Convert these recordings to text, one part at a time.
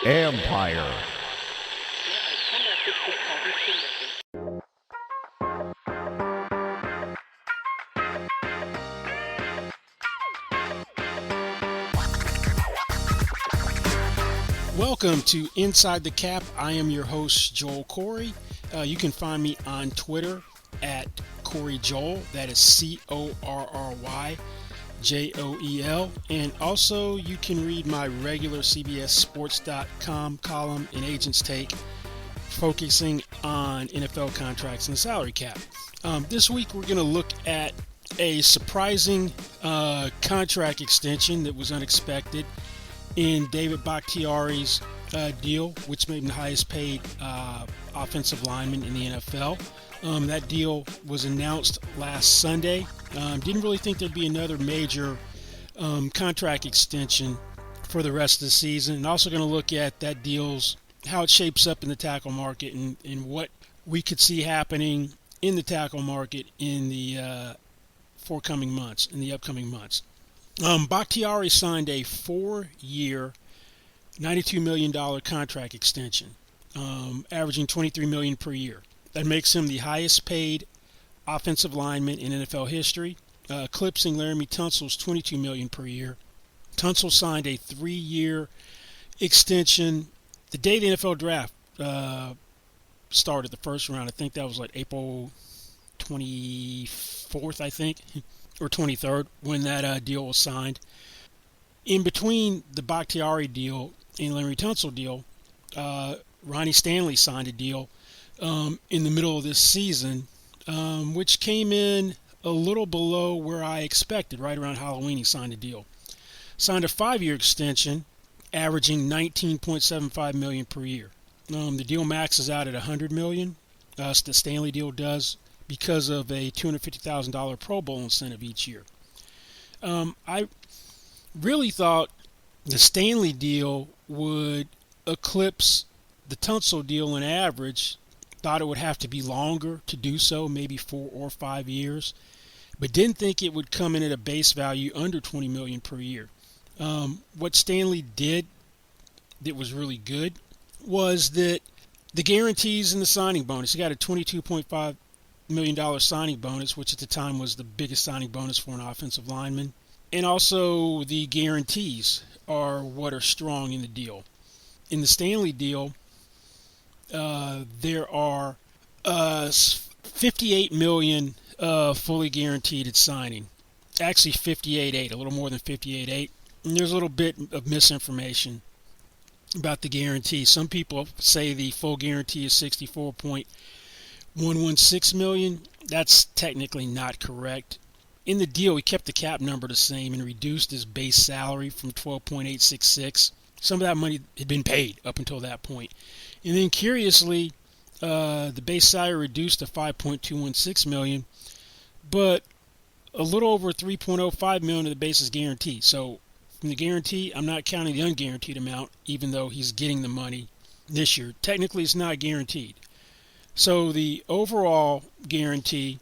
Empire. Welcome to Inside the Cap. I am your host, Joel Corey. You can find me on Twitter at Corey Joel. That is CORRYJOEL. And also, you can read my regular CBSSports.com column, An Agent's Take, focusing on NFL contracts and salary cap. This week, we're going to look at a surprising contract extension that was unexpected in David Bakhtiari's deal, which made him the highest paid offensive lineman in the NFL. That deal was announced last Sunday. Didn't really think there'd be another major contract extension for the rest of the season. And also going to look at that deal's, how it shapes up in the tackle market and what we could see happening in the tackle market in the upcoming months. Bakhtiari signed a 4-year, $92 million contract extension, averaging $23 million per year. That makes him the highest paid offensive lineman in NFL history, eclipsing Laremy Tunsil's $22 million per year. Tunsil signed a 3-year extension the day the NFL draft started, the first round. I think that was like April 24th, I think, or 23rd, when that deal was signed. In between the Bakhtiari deal and Laremy Tunsil deal, Ronnie Stanley signed a deal in the middle of this season, which came in a little below where I expected. Right around Halloween, he signed a deal. Signed a 5-year extension, averaging $19.75 million per year. The deal maxes out at $100 million. The Stanley deal does, because of a $250,000 Pro Bowl incentive each year. I really thought the Stanley deal would eclipse the Tunsil deal in average. Thought it would have to be longer to do so, maybe 4 or 5 years, but didn't think it would come in at a base value under $20 million per year. What Stanley did that was really good was that the guarantees and the signing bonus. He got a $22.5 million signing bonus, which at the time was the biggest signing bonus for an offensive lineman. And also the guarantees are what are strong in the deal. In the Stanley deal, there are $58 million fully guaranteed at signing. Actually 58.8, a little more than 58.8. And there's a little bit of misinformation about the guarantee. Some people say the full guarantee is $64.116 million. That's technically not correct. In the deal, he kept the cap number the same and reduced his base salary from $12.866. Some of that money had been paid up until that point. And then curiously, the base salary reduced to $5.216 million, but a little over $3.05 million of the base is guaranteed. So from the guarantee, I'm not counting the unguaranteed amount, even though he's getting the money this year. Technically, it's not guaranteed. So the overall guarantee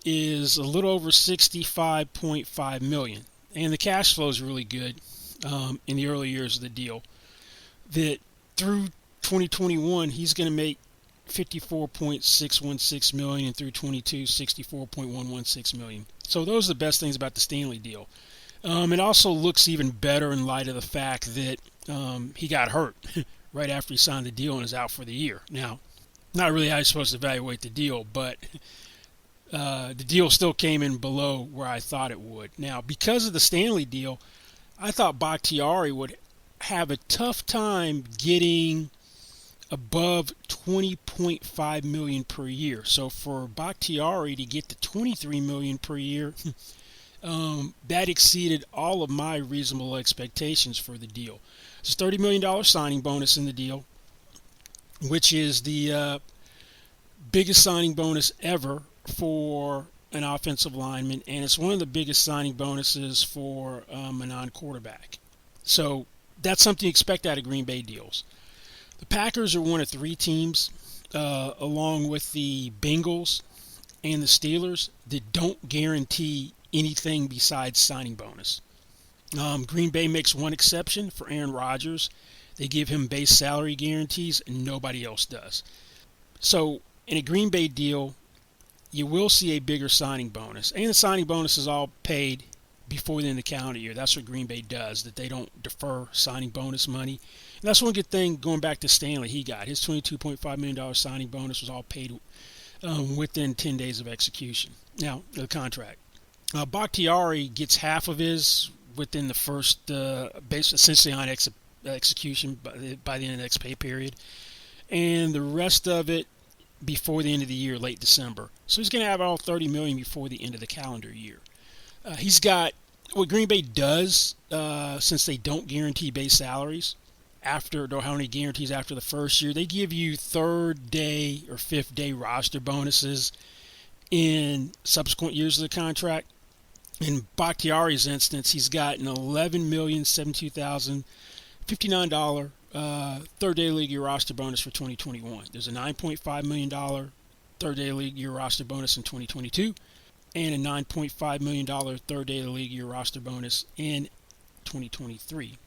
is a little over $65.5 million. And the cash flow is really good in the early years of the deal. That through 2021, he's going to make $54.616 million, and through 22, $64.116 million. So those are the best things about the Stanley deal. It also looks even better in light of the fact that he got hurt right after he signed the deal and is out for the year. Now, not really how you're supposed to evaluate the deal, but the deal still came in below where I thought it would. Now, because of the Stanley deal, I thought Bakhtiari would have a tough time getting above $20.5 million per year. So for Bakhtiari to get to $23 million per year, that exceeded all of my reasonable expectations for the deal. There's a $30 million signing bonus in the deal, which is the biggest signing bonus ever for an offensive lineman, and it's one of the biggest signing bonuses for a non-quarterback. So that's something you expect out of Green Bay deals. The Packers are one of 3 teams, along with the Bengals and the Steelers, that don't guarantee anything besides signing bonus. Green Bay makes one exception for Aaron Rodgers. They give him base salary guarantees, and nobody else does. So in a Green Bay deal, you will see a bigger signing bonus. And the signing bonus is all paid before the end of the calendar year. That's what Green Bay does, that they don't defer signing bonus money. And that's one good thing going back to Stanley. He got his $22.5 million signing bonus was all paid within 10 days of execution. Now, the contract. Bakhtiari gets half of his within the first, essentially on execution by the end of the next pay period. And the rest of it before the end of the year, late December. So he's going to have all $30 million before the end of the calendar year. He's got what Green Bay does, since they don't guarantee base salaries after, or how many guarantees after the first year. They give you third day or fifth day roster bonuses in subsequent years of the contract. In Bakhtiari's instance, he's got an $11,072,059 third day league year roster bonus for 2021. There's a $9.5 million third day league year roster bonus in 2022 and a $9.5 million third day league year roster bonus in 2023.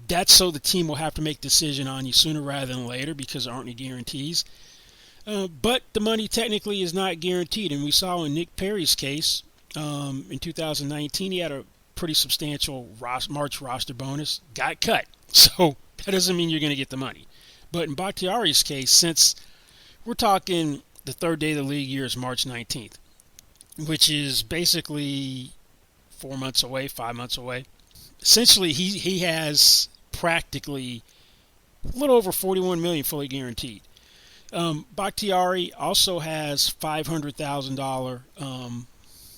That's so the team will have to make a decision on you sooner rather than later because there aren't any guarantees. But the money technically is not guaranteed. And we saw in Nick Perry's case in 2019, he had a pretty substantial March roster bonus, got cut. So that doesn't mean you're going to get the money. But in Bakhtiari's case, since we're talking the third day of the league year is March 19th, which is basically 4 months away, 5 months away. Essentially, he has practically a little over $41 million fully guaranteed. Bakhtiari also has $500,000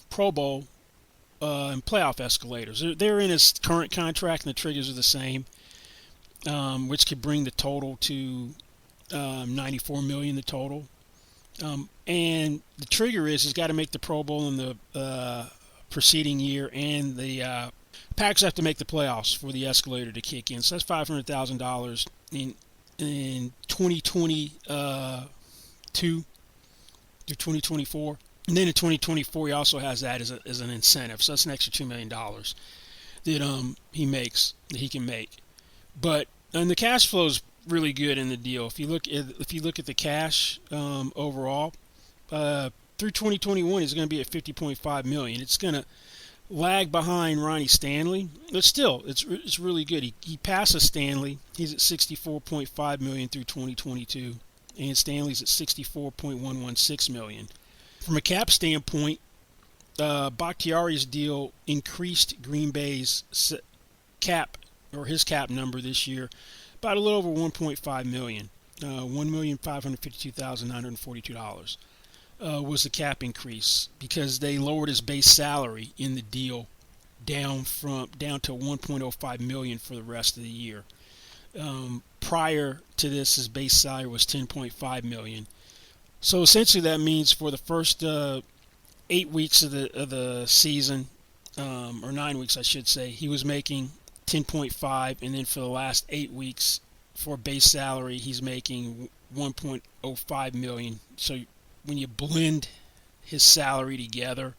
Pro Bowl and playoff escalators. They're in his current contract, and the triggers are the same, which could bring the total to $94 million. The total, and the trigger is he's got to make the Pro Bowl in the preceding year, and the Packers have to make the playoffs for the escalator to kick in. So that's $500,000 in 2022 through 2024. And then in 2024, he also has that as an incentive. So that's an extra $2 million that he can make. But and the cash flow is really good in the deal. If you look at the cash overall, through 2021, it's going to be at $50.5 million. It's going to lag behind Ronnie Stanley, but still, it's really good. He passes Stanley. He's at $64.5 million through 2022, and Stanley's at $64.116 million. From a cap standpoint, Bakhtiari's deal increased Green Bay's cap, or his cap number this year, about a little over $1.5 million, $1,552,942 was the cap increase because they lowered his base salary in the deal down to $1.05 million for the rest of the year. Prior to this, his base salary was $10.5 million. So essentially, that means for the first 8 weeks of the season, or 9 weeks, I should say, he was making $10.5, and then for the last 8 weeks, for base salary, he's making $1.05 million. So when you blend his salary together,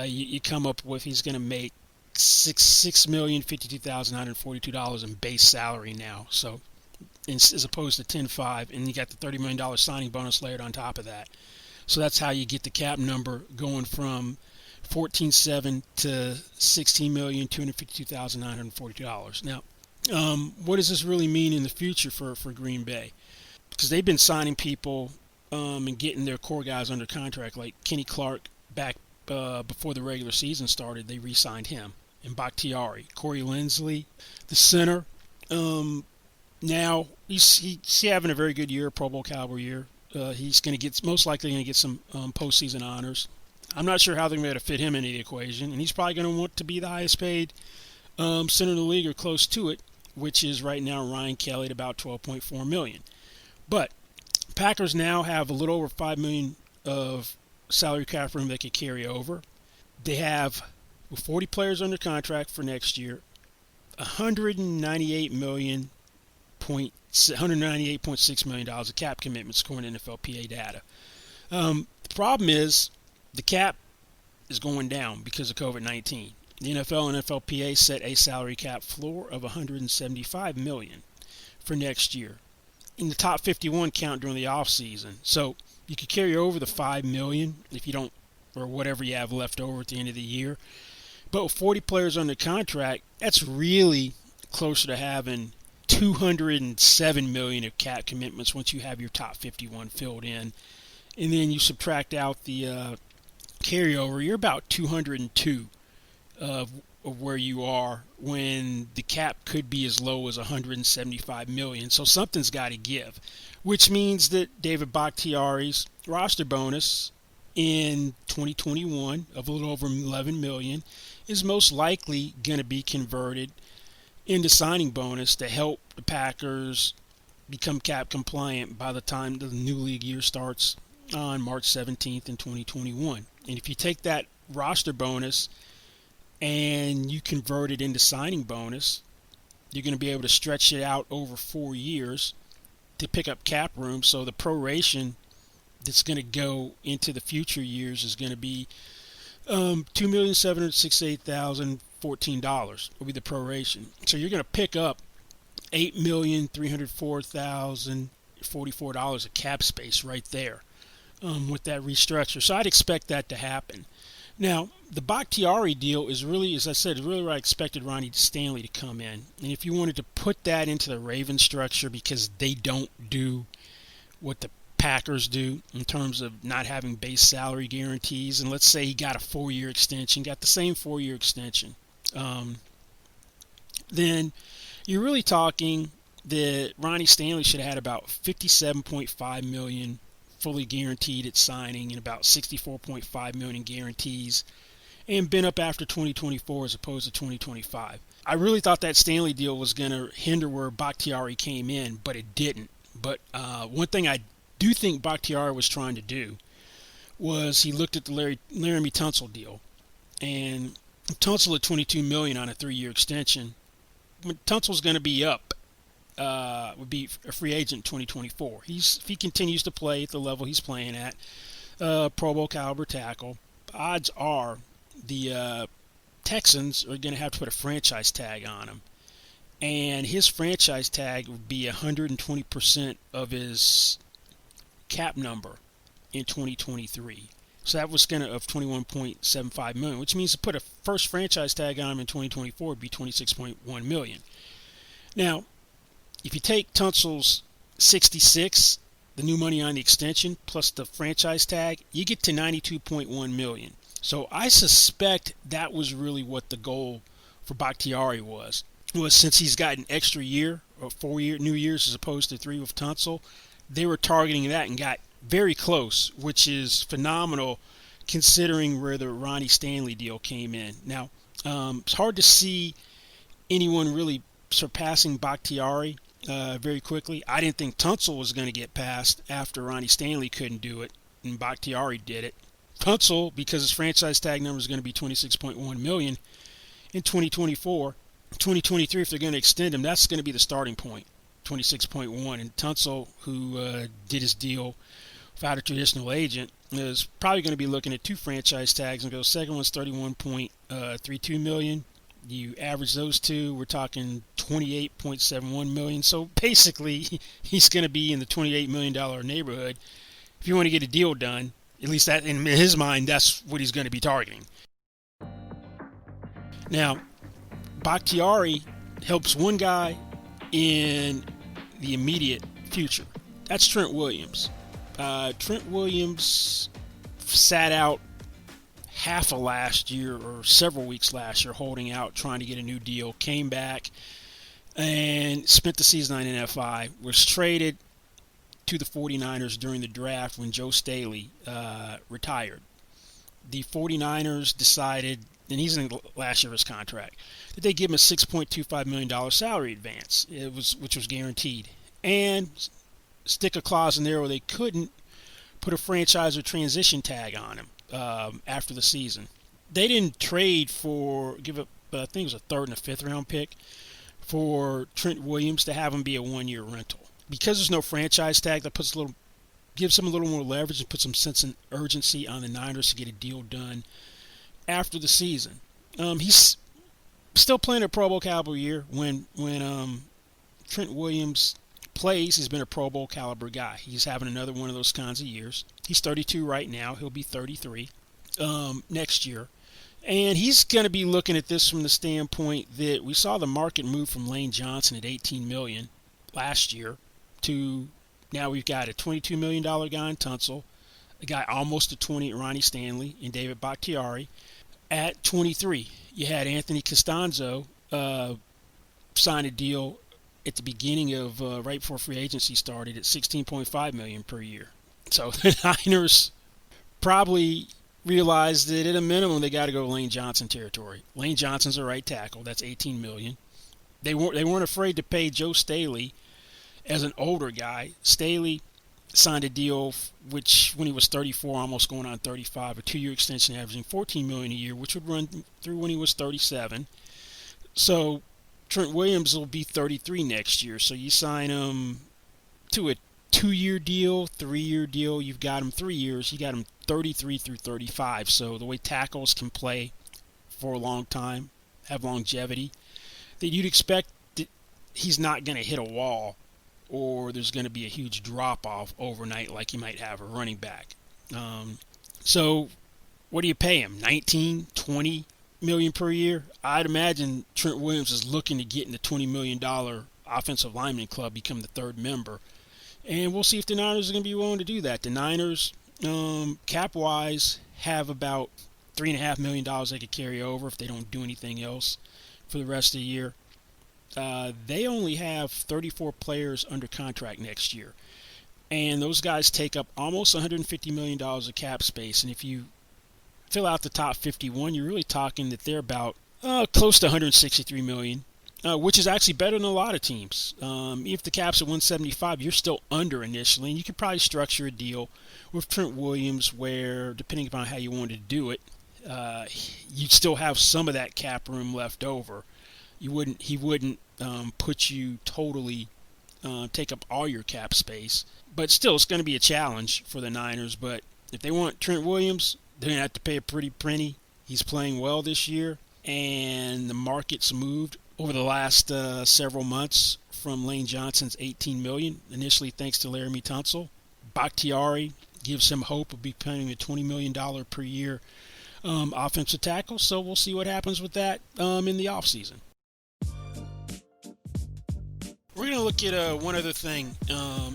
you come up with he's going to make $6,052,942 in base salary now. So as opposed to $10.5, and you got the $30 million signing bonus layered on top of that. So that's how you get the cap number going from $14.7 to $16,252,942. Now, what does this really mean in the future for Green Bay? Because they've been signing people and getting their core guys under contract, like Kenny Clark back before the regular season started. They re-signed him, and Bakhtiari, Corey Linsley, the center. Now he's having a very good year, Pro Bowl caliber year. He's most likely going to get some postseason honors. I'm not sure how they're going to fit him into the equation, and he's probably going to want to be the highest paid center in the league or close to it, which is right now Ryan Kelly at about $12.4 million. But Packers now have a little over $5 million of salary cap room they could carry over. They have 40 players under contract for next year, $198.6 million of cap commitments according to NFLPA data. The problem is the cap is going down because of COVID-19. The NFL and NFLPA set a salary cap floor of $175 million for next year. In the top 51 count during the offseason. So you could carry over the $5 million if you don't, or whatever you have left over at the end of the year. But with 40 players under contract, that's really closer to having $207 million of cap commitments once you have your top 51 filled in. And then you subtract out the carryover, you're about 202 of where you are when the cap could be as low as $175 million. So something's got to give, which means that David Bakhtiari's roster bonus in 2021 of a little over $11 million is most likely going to be converted into signing bonus to help the Packers become cap compliant by the time the new league year starts on March 17th in 2021. And if you take that roster bonus and you convert it into signing bonus, you're going to be able to stretch it out over 4 years to pick up cap room. So the proration that's going to go into the future years is going to be $2,768,014 will be the proration. So you're going to pick up $8,304,044 of cap space right there with that restructure. So I'd expect that to happen. Now, the Bakhtiari deal is really, as I said, is really where I expected Ronnie Stanley to come in. And if you wanted to put that into the Ravens structure, because they don't do what the Packers do in terms of not having base salary guarantees, and let's say he got a 4-year extension, got the same 4-year extension, then you're really talking that Ronnie Stanley should have had about $57.5 million fully guaranteed at signing and about $64.5 million guarantees, and been up after 2024 as opposed to 2025. I really thought that Stanley deal was going to hinder where Bakhtiari came in, but it didn't. But one thing I do think Bakhtiari was trying to do was he looked at the Laramie Tunsil deal, and Tunsil at $22 million on a 3-year extension. When Tunsil's going to be up, would be a free agent in 2024. If he continues to play at the level he's playing at, Pro Bowl caliber tackle, odds are the Texans are going to have to put a franchise tag on him. And his franchise tag would be 120% of his cap number in 2023. So that was going to of $21.75 million, which means to put a first franchise tag on him in 2024 would be $26.1 million. Now, if you take Tunsil's 66, the new money on the extension, plus the franchise tag, you get to $92.1 million. So I suspect that was really what the goal for Bakhtiari was since he's got an extra year, or 4 new years as opposed to 3 with Tunsil, they were targeting that and got very close, which is phenomenal considering where the Ronnie Stanley deal came in. Now, it's hard to see anyone really surpassing Bakhtiari very quickly. I didn't think Tunsil was going to get past after Ronnie Stanley couldn't do it, and Bakhtiari did it. Tunsil, because his franchise tag number is going to be $26.1 million in 2024. 2023, if they're going to extend him, that's going to be the starting point, 26.1. And Tunsil, who did his deal without a traditional agent, is probably going to be looking at 2 franchise tags and go. Second one's $31.32 million. You average those two, we're talking $28.71 million. So basically, he's going to be in the $28 million neighborhood. If you want to get a deal done, at least that in his mind, that's what he's going to be targeting. Now, Bakhtiari helps one guy in the immediate future. That's Trent Williams. Trent Williams sat out half of last year or several weeks last year holding out, trying to get a new deal, came back and spent the season on NFI, was traded to the 49ers during the draft when Joe Staley retired. The 49ers decided, and he's in last year's contract, that they give him a $6.25 million salary advance, which was guaranteed, and stick a clause in there where they couldn't put a franchise or transition tag on him after the season. They didn't trade give up, I think it was a 3rd and a 5th round pick for Trent Williams to have him be a 1-year rental. Because there's no franchise tag, that gives him a little more leverage and puts some sense and urgency on the Niners to get a deal done after the season. He's still playing a Pro Bowl caliber year. When Trent Williams plays, he's been a Pro Bowl caliber guy. He's having another one of those kinds of years. He's 32 right now. He'll be 33 next year. And he's going to be looking at this from the standpoint that we saw the market move from Lane Johnson at $18 million last year to now we've got a $22 million guy in Tunsil, a guy almost at 20 at Ronnie Stanley, and David Bakhtiari at 23. You had Anthony Costanzo sign a deal at the beginning of right before free agency started at $16.5 million per year. So the Niners probably realized that at a minimum they got to go Lane Johnson territory. Lane Johnson's a right tackle. That's $18 million. They weren't afraid to pay Joe Staley as an older guy. Staley signed a deal which, when he was 34, almost going on 35, a 2-year extension averaging $14 million a year, which would run through when he was 37. So Trent Williams will be 33 next year. So you sign him to a 2-year deal, 3-year deal. You've got him 3 years. You got him 33 through 35. So the way tackles can play for a long time, have longevity, that you'd expect that he's not going to hit a wall or there's going to be a huge drop-off overnight like you might have a running back. So what do you pay him, 19, 20 million per year? I'd imagine Trent Williams is looking to get in the $20 million offensive lineman club, become the third member. And we'll see if the Niners are going to be willing to do that. The Niners, cap-wise, have about $3.5 million they could carry over if they don't do anything else for the rest of the year. They only have 34 players under contract next year. And those guys take up almost $150 million of cap space. And if you fill out the top 51, you're really talking that they're about close to $163 million. Which is actually better than a lot of teams. If the cap's at 175, you're still under initially, and you could probably structure a deal with Trent Williams where, depending upon how you wanted to do it, you'd still have some of that cap room left over. He wouldn't put you totally take up all your cap space, but still, it's going to be a challenge for the Niners. But if they want Trent Williams, they're going to have to pay a pretty penny. He's playing well this year, and the market's moved over the last several months from Lane Johnson's $18 million, initially thanks to Laramie Tunsil. Bakhtiari gives him hope of becoming a $20 million per year offensive tackle, so we'll see what happens with that in the offseason. We're going to look at one other thing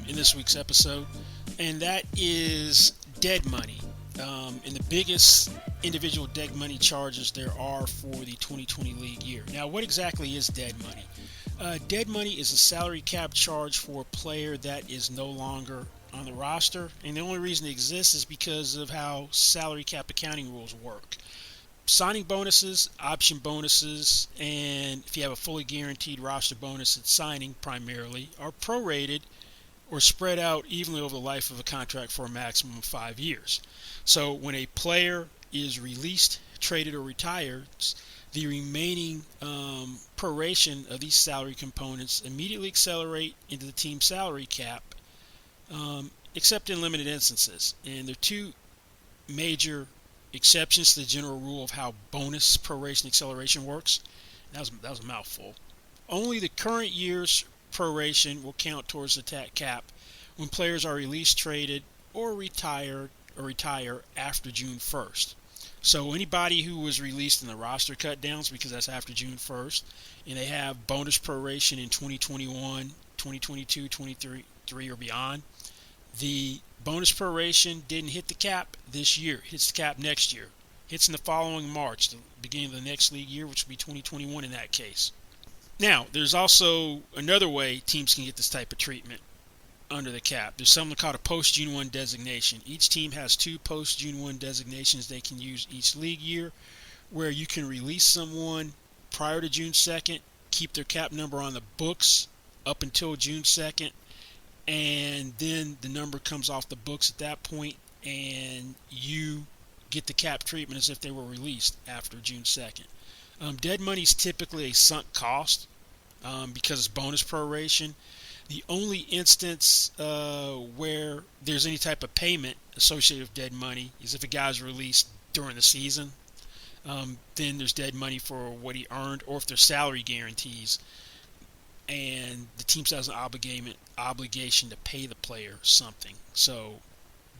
in this week's episode, and that is dead money. And the biggest individual dead money charges there are for the 2020 league year. Now, what exactly is dead money? Dead money is a salary cap charge for a player that is no longer on the roster, and the only reason it exists is because of how salary cap accounting rules work. Signing bonuses, option bonuses, and if you have a fully guaranteed roster bonus at signing primarily, are prorated or spread out evenly over the life of a contract for a maximum of 5 years. So when a player is released, traded, or retires, the remaining proration of these salary components immediately accelerate into the team's salary cap, except in limited instances. And there are two major exceptions to the general rule of how bonus proration acceleration works. That was a mouthful. Only the current year's proration will count towards the cap when players are released, traded, or retire after June 1st. So anybody who was released in the roster cut downs, because that's after June 1st, and they have bonus proration in 2021, 2022, 2023, or beyond, the bonus proration didn't hit the cap this year. It hits the cap next year. Hits in the following March, the beginning of the next league year, which will be 2021 in that case. Now, there's also another way teams can get this type of treatment under the cap. There's something called a post-June 1 designation. Each team has 2 post-June 1 designations they can use each league year, where you can release someone prior to June 2nd, keep their cap number on the books up until June 2nd, and then the number comes off the books at that point, and you get the cap treatment as if they were released after June 2nd. Dead money is typically a sunk cost because it's bonus proration. The only instance where there's any type of payment associated with dead money is if a guy's released during the season. Then there's dead money for what he earned, or if there's salary guarantees, and the team still has an obligation to pay the player something. So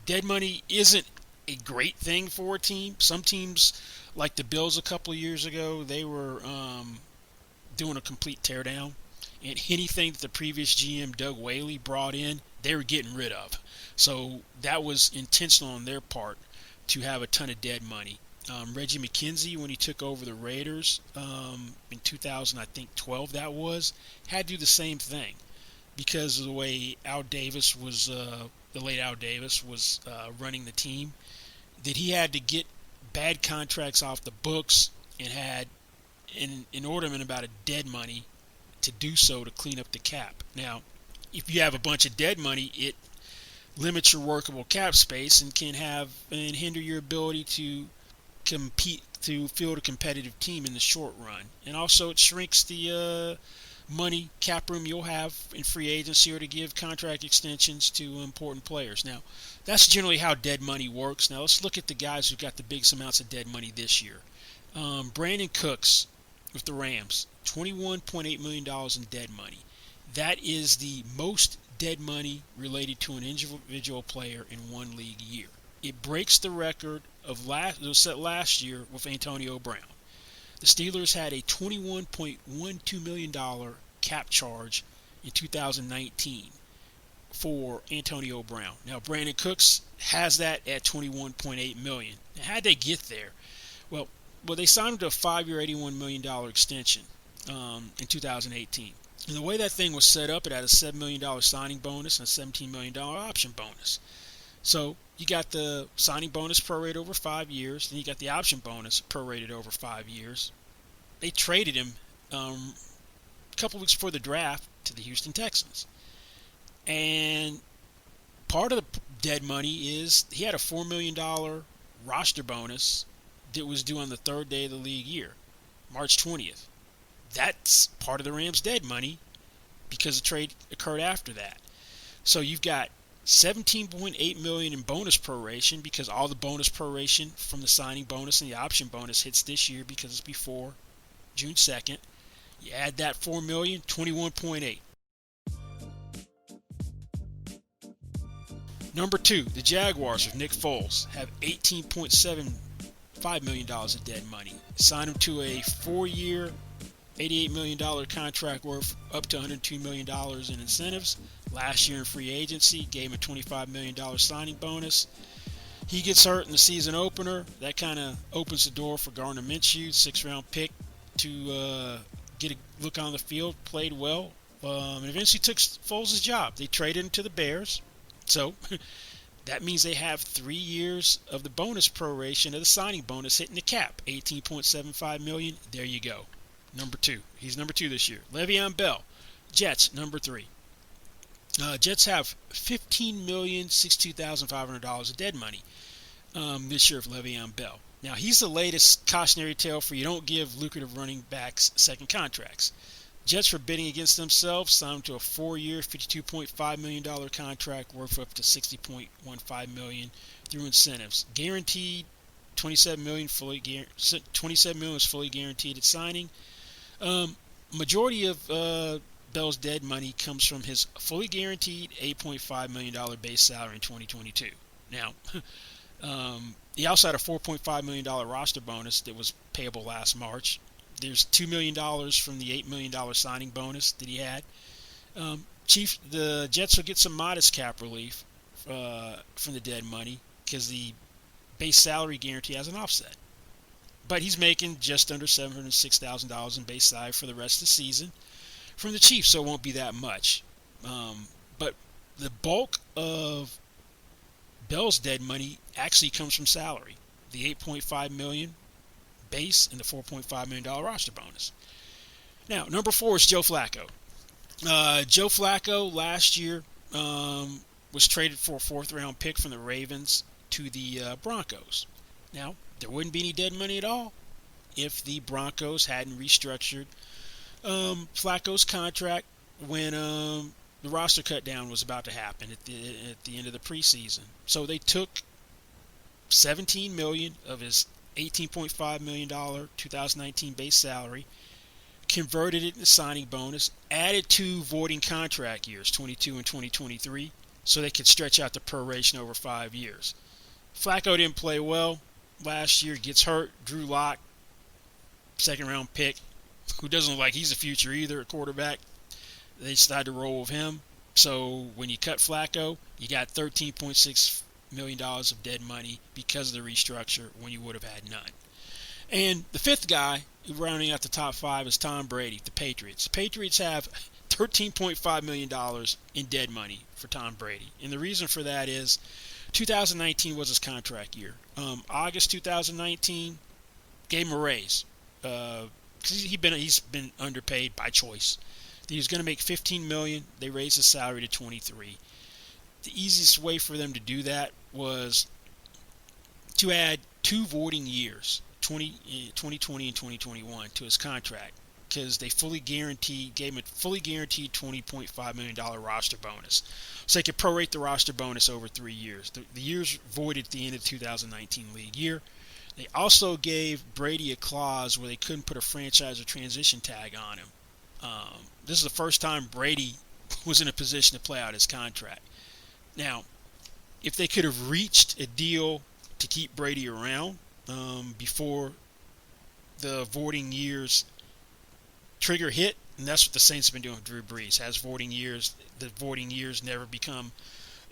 dead money isn't a great thing for a team. Some teams, like the Bills a couple of years ago, they were doing a complete teardown, and anything that the previous GM Doug Whaley brought in, they were getting rid of. So that was intentional on their part to have a ton of dead money. Reggie McKenzie, when he took over the Raiders in 2012, that was, had to do the same thing because of the way Al Davis was, the late Al Davis was running the team. That he had to get bad contracts off the books and had an inordinate amount of dead money to do so to clean up the cap. Now, if you have a bunch of dead money, it limits your workable cap space and can have and hinder your ability to compete, to field a competitive team in the short run. And also it shrinks the money cap room you'll have in free agency or to give contract extensions to important players. Now, that's generally how dead money works. Now, let's look at the guys who got the biggest amounts of dead money this year. Brandon Cooks with the Rams, $21.8 million in dead money. That is the most dead money related to an individual player in one league year. It breaks the record of that was set last year with Antonio Brown. The Steelers had a $21.12 million cap charge in 2019 for Antonio Brown. Now, Brandon Cooks has that at $21.8 million. Now, how'd they get there? Well, they signed him to a 5-year, $81 million extension in 2018. And the way that thing was set up, it had a $7 million signing bonus and a $17 million option bonus. So you got the signing bonus prorated over 5 years, then you got the option bonus prorated over 5 years. They traded him a couple weeks before the draft to the Houston Texans. And part of the dead money is he had a $4 million roster bonus that was due on the third day of the league year, March 20th. That's part of the Rams' dead money because the trade occurred after that. So you've got $17.8 million in bonus proration because all the bonus proration from the signing bonus and the option bonus hits this year because it's before June 2nd. You add that $4 million, $21.8. Number 2, the Jaguars with Nick Foles have $18.75 million of dead money. Signed him to a 4-year, $88 million contract worth up to $102 million in incentives. Last year in free agency, gave him a $25 million signing bonus. He gets hurt in the season opener. That kind of opens the door for Gardner Minshew, 6th-round pick, to get a look on the field. Played well. And eventually took Foles' job. They traded him to the Bears. So that means they have 3 years of the bonus proration of the signing bonus hitting the cap, $18.75 million. There you go. Number 2. He's number 2 this year. Le'Veon Bell, Jets, number 3. Jets have $15,062,500 of dead money this year for Le'Veon Bell. Now, he's the latest cautionary tale for you don't give lucrative running backs second contracts. Jets, for bidding against themselves, signed him to a 4-year, $52.5 million contract worth up to $60.15 million through incentives. Guaranteed $27 million is fully guaranteed at signing. Majority of Bell's dead money comes from his fully guaranteed $8.5 million base salary in 2022. Now, he also had a $4.5 million roster bonus that was payable last March. There's $2 million from the $8 million signing bonus that he had. The Jets will get some modest cap relief from the dead money because the base salary guarantee has an offset. But he's making just under $706,000 in base salary for the rest of the season from the Chiefs, so it won't be that much. But the bulk of Bell's dead money actually comes from salary. The $8.5 million base and the $4.5 million roster bonus. Now, number 4 is Joe Flacco. Joe Flacco last year was traded for a 4th-round pick from the Ravens to the Broncos. Now, there wouldn't be any dead money at all if the Broncos hadn't restructured Flacco's contract when the roster cut down was about to happen at the end of the preseason. So they took $17 million of his $18.5 million 2019 base salary, converted it into signing bonus, added 2 voiding contract years, 22 and 2023, so they could stretch out the proration over 5 years. Flacco didn't play well last year, gets hurt. Drew Lock, second round pick, who doesn't look like he's the future either at quarterback. They decided to roll with him. So when you cut Flacco, you got $13.6 million of dead money because of the restructure when you would have had none. And the fifth guy, rounding out the top 5, is Tom Brady, the Patriots. The Patriots have $13.5 million in dead money for Tom Brady. And the reason for that is 2019 was his contract year. August 2019 gave him a raise. He's been underpaid by choice. He was going to make $15 million. They raised his salary to $23 million. The easiest way for them to do that was to add 2 voiding years, 2020 and 2021, to his contract, because they gave him a fully guaranteed $20.5 million roster bonus. So they could prorate the roster bonus over 3 years. The years voided at the end of the 2019 league year. They also gave Brady a clause where they couldn't put a franchise or transition tag on him. This is the first time Brady was in a position to play out his contract. Now, if they could have reached a deal to keep Brady around before the voiding years trigger hit, and that's what the Saints have been doing with Drew Brees, has voiding years. The voiding years never become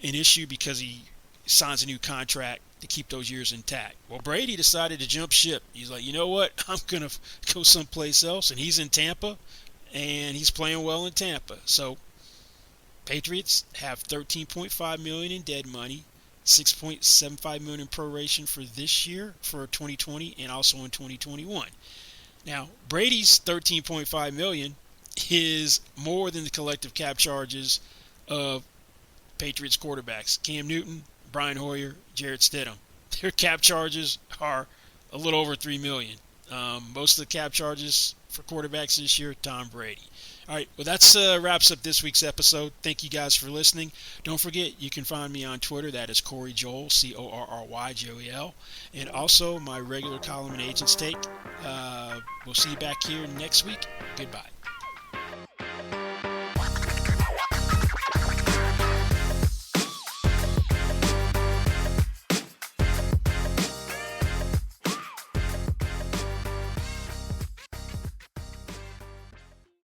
an issue because he signs a new contract to keep those years intact. Well, Brady decided to jump ship. He's like, you know what? I'm going to go someplace else, and he's in Tampa, and he's playing well in Tampa. So Patriots have $13.5 million in dead money, $6.75 million in proration for this year, for 2020, and also in 2021. Now, Brady's $13.5 million is more than the collective cap charges of Patriots quarterbacks: Cam Newton, Brian Hoyer, Jarrett Stidham. Their cap charges are a little over $3 million. Most of the cap charges for quarterbacks this year, Tom Brady. All right, well, that's wraps up this week's episode. Thank you guys for listening. Don't forget, you can find me on Twitter. That is Corey Joel, CorryJoel. And also my regular column and Agents Take. We'll see you back here next week. Goodbye.